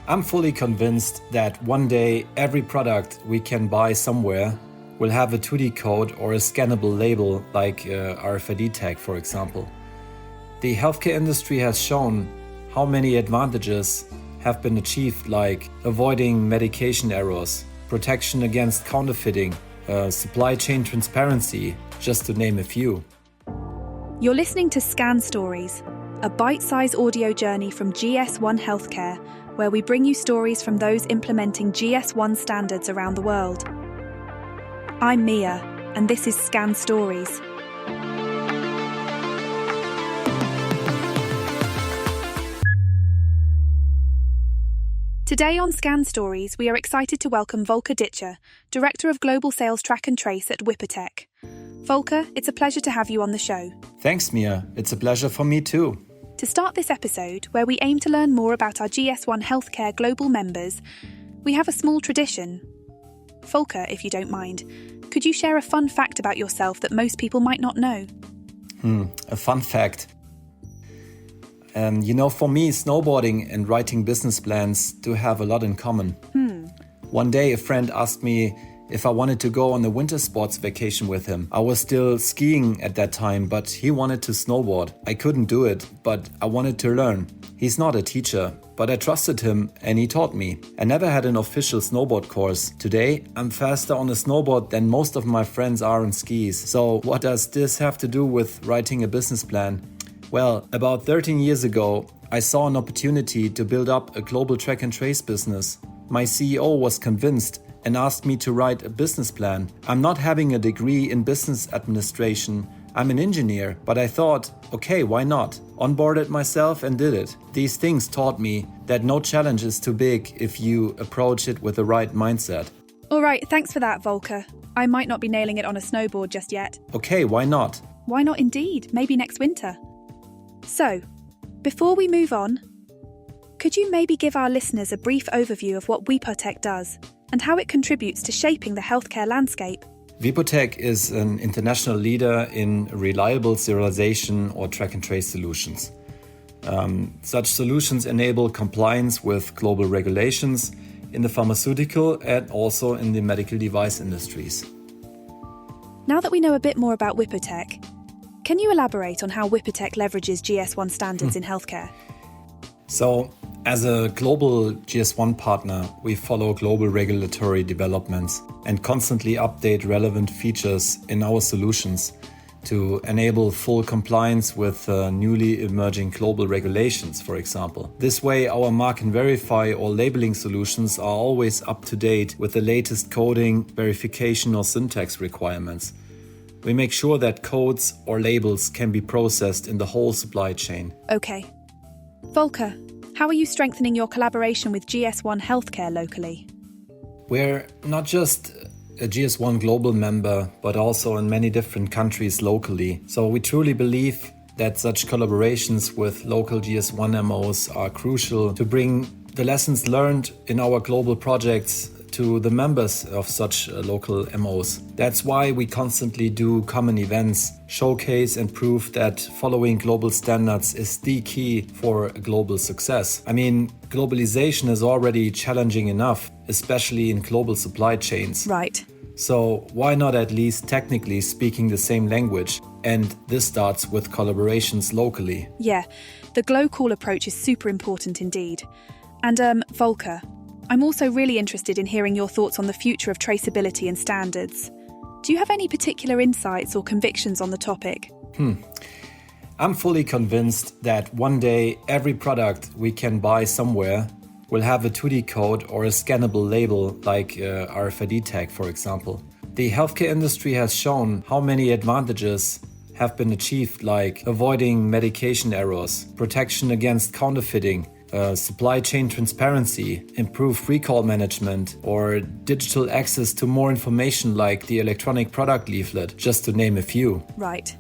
I'm fully convinced that one day every product we can buy somewhere will have a 2D code or a scannable label like RFID tag, for example. The healthcare industry has shown how many advantages have been achieved, like avoiding medication errors, protection against counterfeiting, supply chain transparency, just to name a few. You're listening to Scan Stories, a bite-sized audio journey from GS1 Healthcare, where we bring you stories from those implementing GS1 standards around the world. I'm Mia, and this is Scan Stories. Today on Scan Stories, we are excited to welcome Volker Ditcher, Director of Global Sales Track and Trace at WIPOTEC. Volker, it's a pleasure to have you on the show. Thanks, Mia. It's a pleasure for me too. To start this episode, where we aim to learn more about our GS1 Healthcare global members, we have a small tradition. Volker, if you don't mind, could you share a fun fact about yourself that most people might not know? A fun fact. For me, snowboarding and writing business plans do have a lot in common. One day, a friend asked me if I wanted to go on a winter sports vacation with him. I was still skiing at that time, but he wanted to snowboard. I couldn't do it, but I wanted to learn. He's not a teacher, but I trusted him and he taught me. I never had an official snowboard course. Today, I'm faster on a snowboard than most of my friends are on skis. So what does this have to do with writing a business plan? Well, about 13 years ago, I saw an opportunity to build up a global track and trace business. My CEO was convinced and asked me to write a business plan. I'm not having a degree in business administration. I'm an engineer, but I thought, okay, why not? Onboarded myself and did it. These things taught me that no challenge is too big if you approach it with the right mindset. All right, thanks for that, Volker. I might not be nailing it on a snowboard just yet. Okay, why not? Why not indeed? Maybe next winter. So, before we move on, could you maybe give our listeners a brief overview of what WIPOTEC does and how it contributes to shaping the healthcare landscape? WIPOTEC is an international leader in reliable serialization or track and trace solutions. Such solutions enable compliance with global regulations in the pharmaceutical and also in the medical device industries. Now that we know a bit more about WIPOTEC, can you elaborate on how WIPOTEC leverages GS1 standards in healthcare? So, as a global GS1 partner, we follow global regulatory developments and constantly update relevant features in our solutions to enable full compliance with newly emerging global regulations, for example. This way, our mark and verify or labeling solutions are always up to date with the latest coding, verification or syntax requirements. We make sure that codes or labels can be processed in the whole supply chain. Okay. Volker, how are you strengthening your collaboration with GS1 Healthcare locally? We're not just a GS1 global member, but also in many different countries locally. So we truly believe that such collaborations with local GS1 MOs are crucial to bring the lessons learned in our global projects to the members of such local MOs. That's why we constantly do common events, showcase and prove that following global standards is the key for global success. I mean, globalization is already challenging enough, especially in global supply chains. Right. So why not at least technically speaking the same language? And this starts with collaborations locally. Yeah, the GloCall approach is super important indeed. And Volker, I'm also really interested in hearing your thoughts on the future of traceability and standards. Do you have any particular insights or convictions on the topic? I'm fully convinced that one day every product we can buy somewhere will have a 2D code or a scannable label like RFID tag, for example. The healthcare industry has shown how many advantages have been achieved, like avoiding medication errors, protection against counterfeiting, supply chain transparency, improved recall management, or digital access to more information like the electronic product leaflet, just to name a few. Right.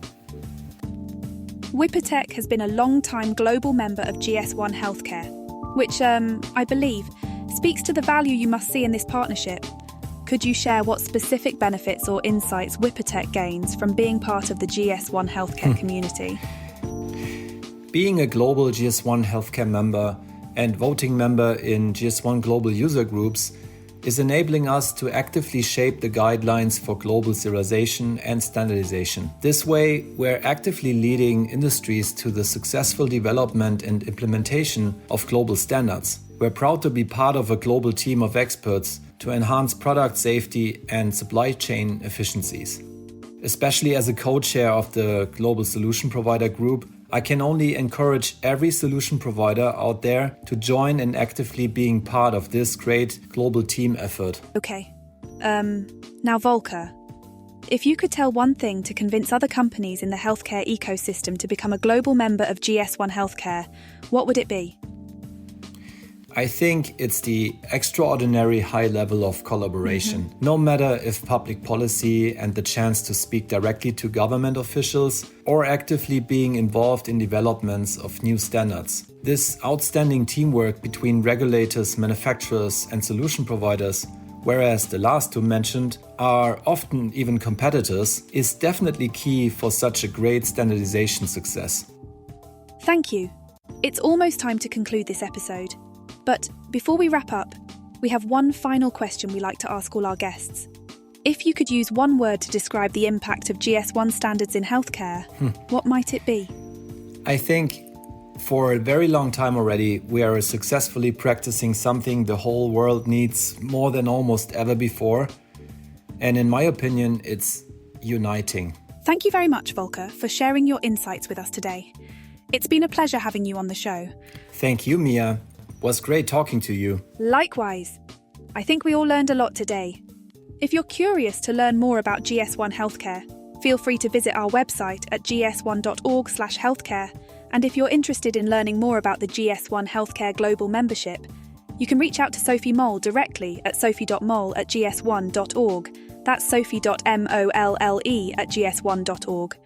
WIPOTEC has been a long-time global member of GS1 Healthcare, which, I believe, speaks to the value you must see in this partnership. Could you share what specific benefits or insights WIPOTEC gains from being part of the GS1 Healthcare community? Being a global GS1 Healthcare member and voting member in GS1 global user groups, is enabling us to actively shape the guidelines for global serialization and standardization. This way, we're actively leading industries to the successful development and implementation of global standards. We're proud to be part of a global team of experts to enhance product safety and supply chain efficiencies. Especially as a co-chair of the Global Solution Provider Group, I can only encourage every solution provider out there to join in actively being part of this great global team effort. Okay. Now Volker, if you could tell one thing to convince other companies in the healthcare ecosystem to become a global member of GS1 Healthcare, what would it be? I think it's the extraordinary high level of collaboration. No matter if public policy and the chance to speak directly to government officials or actively being involved in developments of new standards. This outstanding teamwork between regulators, manufacturers and solution providers, whereas the last two mentioned are often even competitors, is definitely key for such a great standardization success. Thank you. It's almost time to conclude this episode. But before we wrap up, we have one final question we like to ask all our guests. If you could use one word to describe the impact of GS1 standards in healthcare, what might it be? I think for a very long time already, we are successfully practicing something the whole world needs more than almost ever before. And in my opinion, it's uniting. Thank you very much, Volker, for sharing your insights with us today. It's been a pleasure having you on the show. Thank you, Mia. Was great talking to you. Likewise. I think we all learned a lot today. If you're curious to learn more about GS1 Healthcare, feel free to visit our website at gs1.org/healthcare. And if you're interested in learning more about the GS1 Healthcare Global Membership, you can reach out to Sophie Moll directly at sophie.molle@gs1.org. That's sophie.molle@gs1.org.